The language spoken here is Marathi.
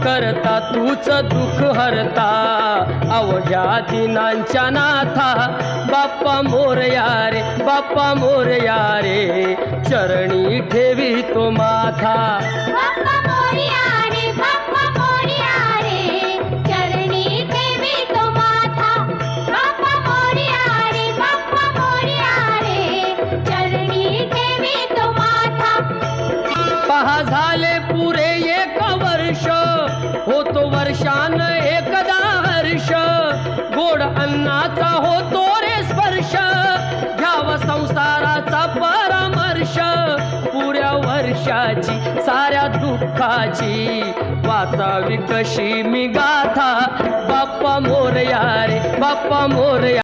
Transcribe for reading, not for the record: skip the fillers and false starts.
करता तूच दुःख हरता अवघ्या दिनांच्या नाथा बाप्पा मोरया रे बाप्पा मोरया रे चरणी ठेवी तो माथा बाप्पा मोरया रे बाप्पा मोरया रे चरणी ठेवी तो माथा बाप्पा मोरया रे बाप्पा मोरया रे चरणी ठेवी तो माथा पहा झाले पुरे एक वर्ष होतो वर्षान एकदा हर्ष गोड अन्नाचा होतो रे स्पर्श घ्यावा संसाराचा परामर्श पुऱ्या वर्षाची साऱ्या दुःखाची वाचावी कशी मी गाथा बाप्पा मोरया रे बाप्पा मोरया